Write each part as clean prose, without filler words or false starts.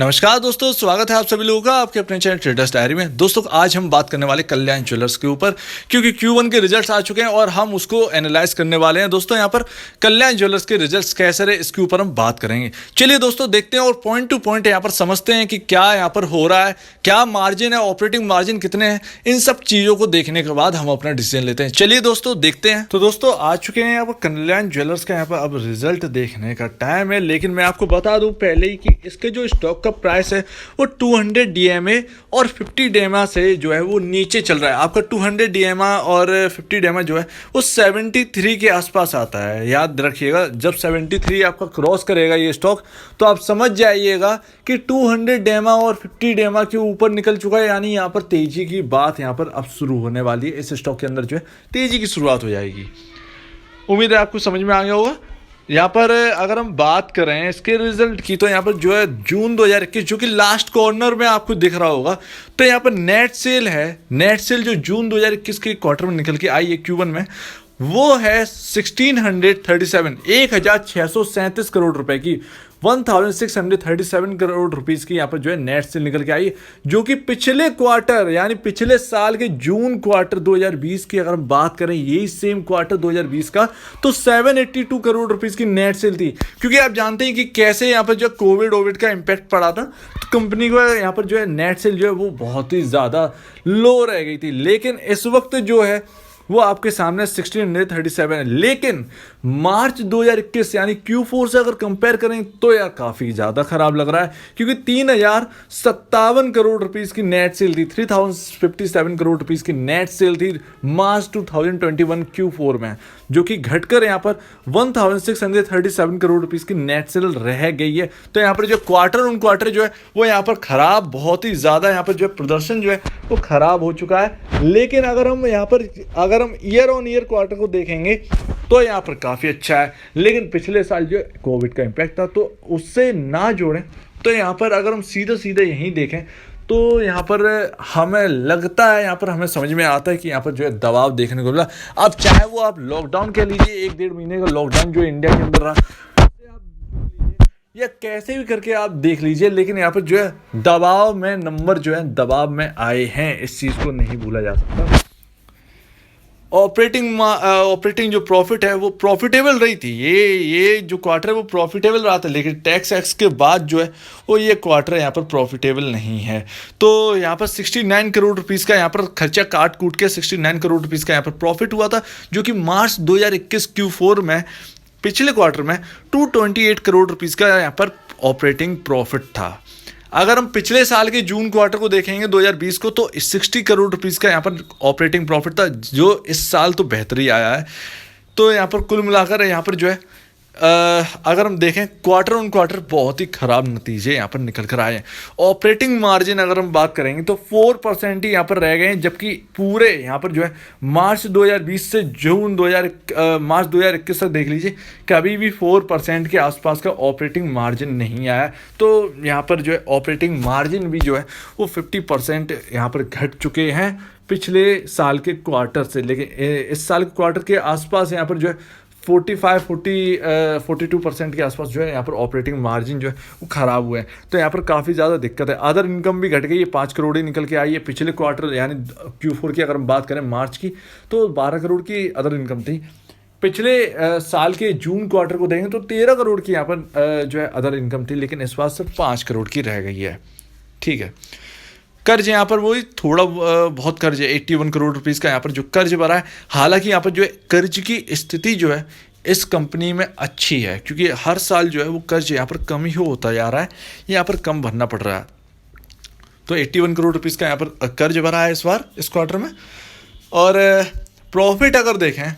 नमस्कार दोस्तों, स्वागत है आप सभी लोगों का आपके अपने चैनल ट्रेडर्स डायरी में। दोस्तों आज हम बात करने वाले कल्याण ज्वेलर्स के ऊपर, क्योंकि Q1 के रिजल्ट्स आ चुके हैं और हम उसको एनालाइज करने वाले हैं। दोस्तों यहाँ पर कल्याण ज्वेलर्स के रिजल्ट्स कैसे रहे इसके ऊपर हम बात करेंगे। चलिए दोस्तों देखते हैं और पॉइंट टू पॉइंट यहाँ पर समझते हैं कि क्या यहाँ पर हो रहा है, क्या मार्जिन है, ऑपरेटिंग मार्जिन कितने हैं। इन सब चीज़ों को देखने के बाद हम अपना डिसीजन लेते हैं। चलिए दोस्तों देखते हैं। तो दोस्तों आ चुके हैं यहाँ पर कल्याण ज्वेलर्स का यहाँ पर अब रिजल्ट देखने का टाइम है, लेकिन मैं आपको बता दूं पहले ही कि इसके जो स्टॉक का प्राइस है वो 200 DMA और 50 DMA से जो है वो नीचे चल रहा है। आपका 200 DMA और 50 DMA जो है वो 73 के आसपास आता है। याद रखिएगा, जब 73 आपका क्रॉस करेगा ये स्टॉक तो आप समझ जाइएगा कि 200 DMA और 50 DMA के ऊपर निकल चुका है, यानी यहाँ पर तेजी की बात यहाँ पर अब शुरू होने वाली है। इस स्टॉक के अंदर जो है तेजी की शुरुआत हो जाएगी। उम्मीद है आपको समझ में आ गया होगा। यहाँ पर अगर हम बात करें इसके रिजल्ट की, तो यहाँ पर जो है जून 2021 जो कि लास्ट कॉर्नर में आपको दिख रहा होगा, तो यहाँ पर नेट सेल है। नेट सेल जो जून 2021 के क्वार्टर में निकल के आई है Q1 में, वो है 1637 करोड़ रुपए की, 1637 करोड़ रुपीस की यहाँ पर जो है नेट सेल निकल के आई, जो कि पिछले क्वार्टर यानी पिछले साल के जून क्वार्टर 2020 की अगर हम बात करें, यही सेम क्वार्टर 2020 का, तो 782 करोड़ रुपीस की नेट सेल थी। क्योंकि आप जानते हैं कि कैसे यहाँ पर जो कोविड का इम्पैक्ट पड़ा था, तो कंपनी को यहाँ पर जो है नेट सेल जो है वो बहुत ही ज़्यादा लो रह गई थी। लेकिन इस वक्त जो है वो आपके सामने 1637 है। लेकिन मार्च 2021 यानी Q4 से अगर कंपेयर करें तो यार काफ़ी ज़्यादा ख़राब लग रहा है, क्योंकि 3057 करोड़ रुपीस की नेट सेल थी, 3057 करोड़ रुपीस की नेट सेल थी मार्च 2021 Q4 में, जो कि घटकर यहाँ पर 1637 करोड़ रुपीस की नेट सेल रह गई है। तो यहाँ पर जो क्वार्टर ऑन क्वार्टर जो है वो यहाँ पर ख़राब, बहुत ही ज़्यादा यहाँ पर जो है प्रदर्शन जो है वो ख़राब हो चुका है। लेकिन अगर हम ईयर ऑन ईयर क्वार्टर को देखेंगे तो यहाँ पर काफ़ी अच्छा है। लेकिन पिछले साल जो कोविड का इम्पैक्ट था तो उससे ना जोड़ें, तो यहाँ पर अगर हम सीधे यहीं देखें तो यहाँ पर हमें लगता है, यहाँ पर हमें समझ में आता है कि यहाँ पर जो है दबाव देखने को मिला। अब चाहे वो आप लॉकडाउन कह लीजिए, 1-1.5 महीने का लॉकडाउन जो इंडिया के अंदर रहा, या कैसे भी करके आप देख लीजिए, लेकिन यहाँ पर जो है दबाव में नंबर जो है दबाव में आए हैं, इस चीज़ को नहीं भूला जा सकता। ऑपरेटिंग जो प्रॉफिट है वो प्रॉफिटेबल रही थी, ये जो क्वार्टर है वो प्रॉफिटेबल रहा था, लेकिन टैक्स एक्स के बाद जो है वो ये क्वार्टर यहाँ पर प्रॉफिटेबल नहीं है। तो यहाँ पर 69 करोड़ रुपीस का यहाँ पर खर्चा काट कूट के 69 करोड़ रुपीस का यहाँ पर प्रॉफिट हुआ था, जो कि मार्च 2021 Q4 में पिछले क्वार्टर में 228 करोड़ रुपीस का यहाँ पर ऑपरेटिंग प्रॉफिट था। अगर हम पिछले साल के जून क्वार्टर को देखेंगे 2020 को, तो 60 करोड़ रुपीस का यहाँ पर ऑपरेटिंग प्रॉफिट था, जो इस साल तो बेहतरी आया है। तो यहाँ पर कुल मिलाकर यहाँ पर जो है अगर हम देखें क्वार्टर ऑन क्वार्टर बहुत ही ख़राब नतीजे यहाँ पर निकल कर आए हैं। ऑपरेटिंग मार्जिन अगर हम बात करेंगे तो 4% ही यहाँ पर रह गए हैं, जबकि पूरे यहाँ पर जो है मार्च 2020 से मार्च 2021 तक देख लीजिए, कभी भी 4% के आसपास का ऑपरेटिंग मार्जिन नहीं आया। तो यहाँ पर जो है ऑपरेटिंग मार्जिन भी जो है वो 50% यहाँ पर घट चुके हैं पिछले साल के क्वार्टर से। लेकिन इस साल के क्वार्टर के आसपास यहाँ पर जो है 42% के आसपास जो है यहाँ पर ऑपरेटिंग मार्जिन जो है वो ख़राब हुए हैं। तो यहाँ पर काफ़ी ज़्यादा दिक्कत है। अदर इनकम भी घट गई है, 5 करोड़ ही निकल के आई है। पिछले क्वार्टर यानी Q4 की अगर हम बात करें मार्च की, तो 12 करोड़ की अदर इनकम थी। पिछले साल के जून क्वार्टर को देखेंगे तो 13 करोड़ की यहाँ पर जो है अदर इनकम थी, लेकिन इस बार सिर्फ 5 करोड़ की रह गई है। ठीक है, कर्ज यहाँ पर वही थोड़ा बहुत कर्ज है, 81 करोड़ रुपीस का यहाँ पर जो कर्ज भरा है। हालांकि यहाँ पर जो है कर्ज की स्थिति जो है इस कंपनी में अच्छी है, क्योंकि हर साल जो है वो कर्ज यहाँ पर कम ही होता जा रहा है, यहाँ पर कम भरना पड़ रहा है। तो 81 करोड़ रुपीस का यहाँ पर कर्ज भरा है इस बार इस क्वार्टर में। और प्रॉफिट अगर देखें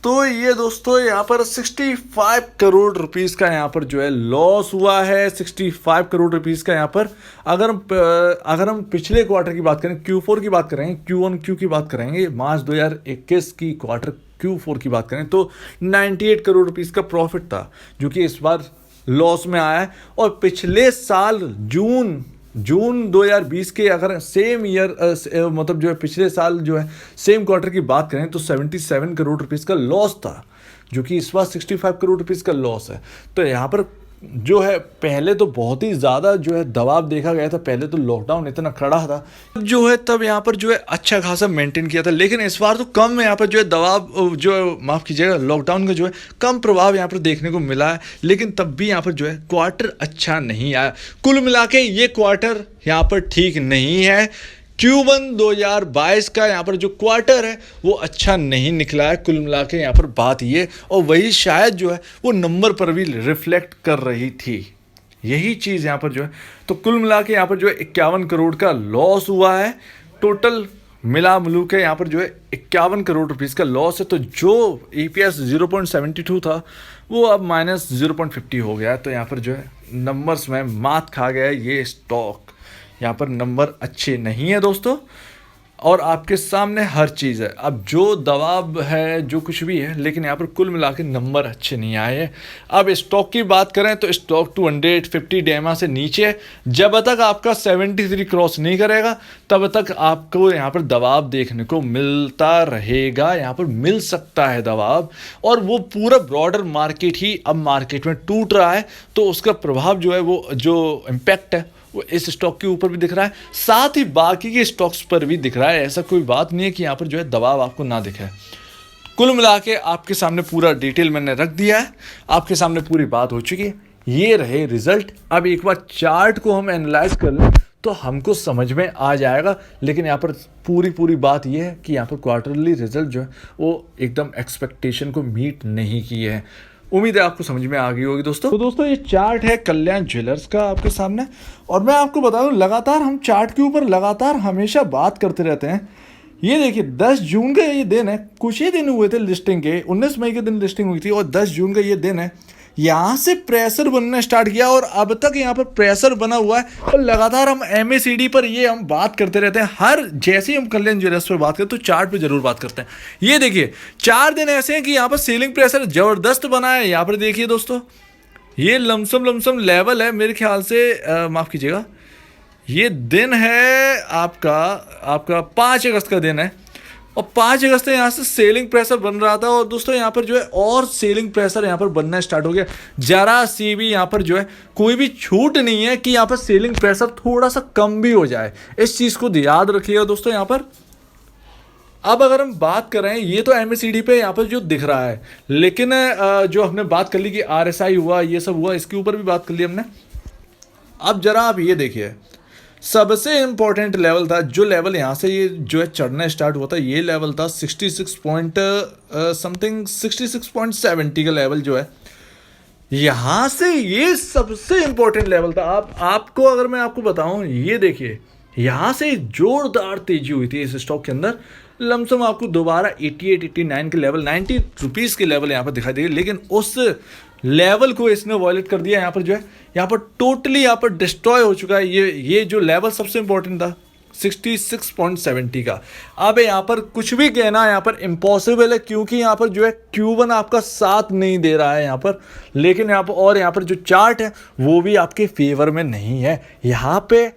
तो ये दोस्तों यहाँ पर 65 करोड़ रुपीस का यहाँ पर जो है लॉस हुआ है। 65 करोड़ रुपीस का यहाँ पर अगर हम पिछले क्वार्टर की बात करें, Q4 की बात करेंगे, Q1Q की बात करेंगे, मार्च 2021 की क्वार्टर Q4 की बात करें तो 98 करोड़ रुपीस का प्रॉफिट था, जो कि इस बार लॉस में आया है। और पिछले साल जून 2020 के अगर सेम ईयर मतलब जो है पिछले साल जो है सेम क्वार्टर की बात करें तो 77 करोड़ रुपीस का लॉस था, जो कि इस बार 65 करोड़ रुपीस का लॉस है। तो यहाँ पर जो है पहले तो बहुत ही ज़्यादा जो है दबाव देखा गया था, पहले तो लॉकडाउन इतना कड़ा था जो है, तब यहाँ पर जो है अच्छा खासा मेंटेन किया था, लेकिन इस बार तो कम यहाँ पर जो है दबाव जो है, माफ़ कीजिएगा, लॉकडाउन का जो है कम प्रभाव यहाँ पर देखने को मिला है, लेकिन तब भी यहाँ पर जो है क्वार्टर अच्छा नहीं आया। कुल मिला के ये क्वार्टर यहाँ पर ठीक नहीं है। Q1 2022 का यहाँ पर जो क्वार्टर है वो अच्छा नहीं निकला है। कुल मिला के यहाँ पर बात ये, और वही शायद जो है वो नंबर पर भी रिफ्लेक्ट कर रही थी, यही चीज़ यहाँ पर जो है। तो कुल मिला के यहाँ पर जो है 51 करोड़ का लॉस हुआ है। टोटल मिला मिलू के यहाँ पर जो है 51 करोड़ रुपीज़ का लॉस है। तो जो EPS 0.72 था वो अब -0.50 हो गया है। तो यहाँ पर जो है नंबर्स में मात खा गया है ये स्टॉक, यहाँ पर नंबर अच्छे नहीं है दोस्तों, और आपके सामने हर चीज़ है। अब जो दबाव है जो कुछ भी है, लेकिन यहाँ पर कुल मिला के नंबर अच्छे नहीं आए हैं। अब स्टॉक की बात करें तो स्टॉक 250 डेमा से नीचे है। जब तक आपका 73 क्रॉस नहीं करेगा तब तक आपको यहाँ पर दबाव देखने को मिलता रहेगा, यहाँ पर मिल सकता है दबाव, और वो पूरा ब्रॉडर मार्केट ही अब मार्केट में टूट रहा है। तो उसका प्रभाव जो है, वो जो इम्पैक्ट है वो इस स्टॉक के ऊपर भी दिख रहा है, साथ ही बाकी के स्टॉक्स पर भी दिख रहा है। ऐसा कोई बात नहीं है कि यहाँ पर जो है दबाव आपको ना दिखे। कुल मिला के आपके सामने पूरा डिटेल मैंने रख दिया है, आपके सामने पूरी बात हो चुकी है। ये रहे रिजल्ट। अब एक बार चार्ट को हम एनालाइज कर लें तो हमको समझ में आ जाएगा, लेकिन यहाँ पर पूरी बात ये है कि यहाँ पर क्वार्टरली रिजल्ट जो है वो एकदम एक्सपेक्टेशन को मीट नहीं किए हैं। उम्मीद है आपको समझ में आ गई होगी दोस्तों। तो दोस्तों ये चार्ट है कल्याण ज्वेलर्स का आपके सामने, और मैं आपको बता दूं लगातार हम चार्ट के ऊपर लगातार हमेशा बात करते रहते हैं। ये देखिए 10 जून का ये दिन है, कुछ ही दिन हुए थे लिस्टिंग के, 19 मई के दिन लिस्टिंग हुई थी और 10 जून का ये दिन है। यहाँ से प्रेशर बनना स्टार्ट किया और अब तक यहाँ पर प्रेशर बना हुआ है, और लगातार हम MACD पर ये हम बात करते रहते हैं। हर जैसे ही हम कल्याण ज्वेलर्स पर बात करते हैं तो चार्ट पे जरूर बात करते हैं। ये देखिए 4 दिन ऐसे हैं कि यहाँ पर सेलिंग प्रेशर जबरदस्त बना है। यहाँ पर देखिए दोस्तों, ये लमसम लेवल है मेरे ख्याल से, माफ़ कीजिएगा, ये दिन है आपका 5 अगस्त का दिन है, और 5 अगस्त से यहाँ से सेलिंग प्रेशर बन रहा था, और दोस्तों यहाँ पर जो है और सेलिंग प्रेशर यहाँ पर बनना स्टार्ट हो गया। जरा सी भी यहाँ पर जो है कोई भी छूट नहीं है कि यहाँ पर सेलिंग प्रेशर थोड़ा सा कम भी हो जाए। इस चीज़ को याद रखिएगा दोस्तों। यहाँ पर अब अगर हम बात कर रहे हैं, ये तो MACD पे यहाँ पर जो दिख रहा है, लेकिन जो हमने बात कर ली कि RSI हुआ, ये सब हुआ, इसके ऊपर भी बात कर ली हमने। अब जरा आप ये देखिए, सबसे इम्पोर्टेंट लेवल था, जो लेवल यहाँ से ये जो है चढ़ना स्टार्ट हुआ था, ये लेवल था 66.70 का लेवल जो है, यहाँ से ये सबसे इम्पोर्टेंट लेवल था। आपको अगर मैं आपको बताऊं, ये देखिए यहाँ से जोरदार तेजी हुई थी इस स्टॉक के अंदर। लमसम आपको दोबारा 88-89 के लेवल, 90 रुपीज़ के लेवल यहाँ पर दिखाई देगा, लेकिन उस लेवल को इसने वॉयलेट कर दिया। यहाँ पर जो है यहाँ पर टोटली यहाँ पर डिस्ट्रॉय हो चुका है ये जो लेवल सबसे इंपॉर्टेंट था 66.70 का। अब यहाँ पर कुछ भी कहना यहाँ पर इम्पॉसिबल है, क्योंकि यहाँ पर जो है Q1 आपका साथ नहीं दे रहा है यहाँ पर, लेकिन यहाँ पर और यहाँ पर जो चार्ट है वो भी आपके फेवर में नहीं है। यहाँ पे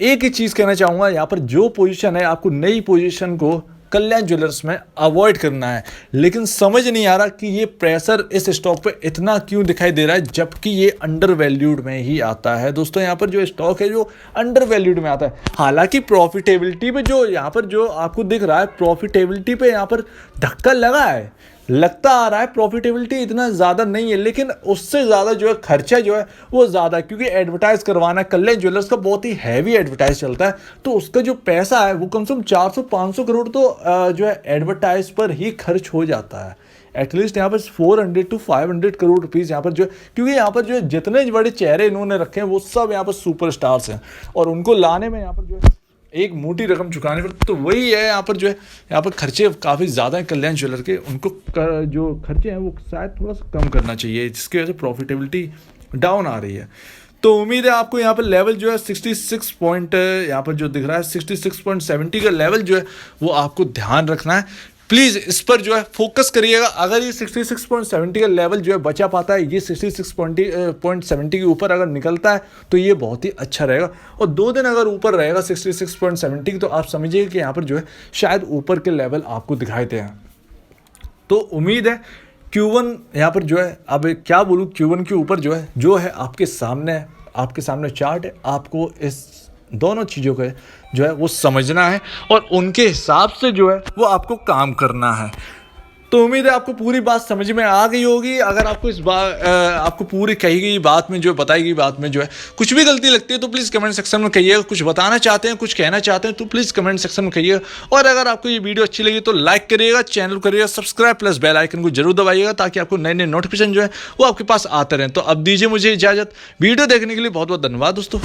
एक ही चीज़ कहना चाहूँगा, यहाँ पर जो पोजीशन है, आपको नई पोजीशन को कल्याण ज्वेलर्स में अवॉइड करना है, लेकिन समझ नहीं आ रहा कि ये प्रेशर इस स्टॉक पे इतना क्यों दिखाई दे रहा है, जबकि ये अंडर वैल्यूड में ही आता है। दोस्तों यहाँ पर जो स्टॉक है जो अंडर वैल्यूड में आता है, हालांकि प्रॉफिटेबिलिटी पे जो यहाँ पर जो आपको दिख रहा है, प्रॉफिटेबिलिटी पे यहाँ पर धक्का लगा है, लगता आ रहा है प्रॉफिटेबिलिटी इतना ज़्यादा नहीं है, लेकिन उससे ज़्यादा जो है खर्चा जो है वो ज़्यादा है, क्योंकि एडवर्टाइज करवाना कल्याण ज्वेलर्स का बहुत ही हैवी एडवर्टाइज चलता है। तो उसका जो पैसा है वो कम से कम 400-500 करोड़ तो जो है एडवर्टाइज पर ही खर्च हो जाता है। एटलीस्ट यहाँ पर 400 to 500 करोड़ रुपीज़ यहाँ पर जो है, क्योंकि यहाँ पर जो है जितने बड़े चेहरे इन्होंने रखे हैं वो सब यहाँ पर सुपरस्टार्स हैं, और उनको लाने में यहाँ पर जो है एक मोटी रकम चुकाने पर, तो वही है यहाँ पर जो है यहाँ पर खर्चे काफ़ी ज़्यादा हैं कल्याण ज्वेलर के। उनको जो खर्चे हैं वो शायद थोड़ा सा कम करना चाहिए, जिसकी वजह से प्रॉफिटेबिलिटी डाउन आ रही है। तो उम्मीद है आपको यहाँ पर लेवल जो है 66 पॉइंट यहाँ पर जो दिख रहा है 66.70 का लेवल जो है वो आपको ध्यान रखना है। प्लीज़ इस पर जो है फोकस करिएगा। अगर ये 66.70 का लेवल जो है बचा पाता है, ये 66.70 के ऊपर अगर निकलता है तो ये बहुत ही अच्छा रहेगा, और 2 दिन अगर ऊपर रहेगा 66.70 तो आप समझिए कि यहाँ पर जो है शायद ऊपर के लेवल आपको दिखाई दें। तो उम्मीद है Q1 यहाँ पर जो है, अब क्या बोलूँ, Q1 के ऊपर जो है आपके सामने चार्ट है। आपको इस दोनों चीज़ों का जो है वो समझना है और उनके हिसाब से जो है वो आपको काम करना है। तो उम्मीद है आपको पूरी बात समझ में आ गई होगी। अगर आपको आपको पूरी कही गई बात में बताई गई बात में कुछ भी गलती लगती है तो प्लीज़ कमेंट सेक्शन में कहिएगा। कुछ बताना चाहते हैं, कुछ कहना चाहते हैं तो प्लीज़ कमेंट सेक्शन में कहिएगा। और अगर आपको ये वीडियो अच्छी लगी तो लाइक करिएगा, चैनल करिएगा सब्सक्राइब, प्लस बेल आइकन को जरूर दबाइएगा ताकि आपको नए नए नोटिफिकेशन वो आपके पास आते रहें। तो अब दीजिए मुझे इजाज़त। वीडियो देखने के लिए बहुत बहुत धन्यवाद दोस्तों।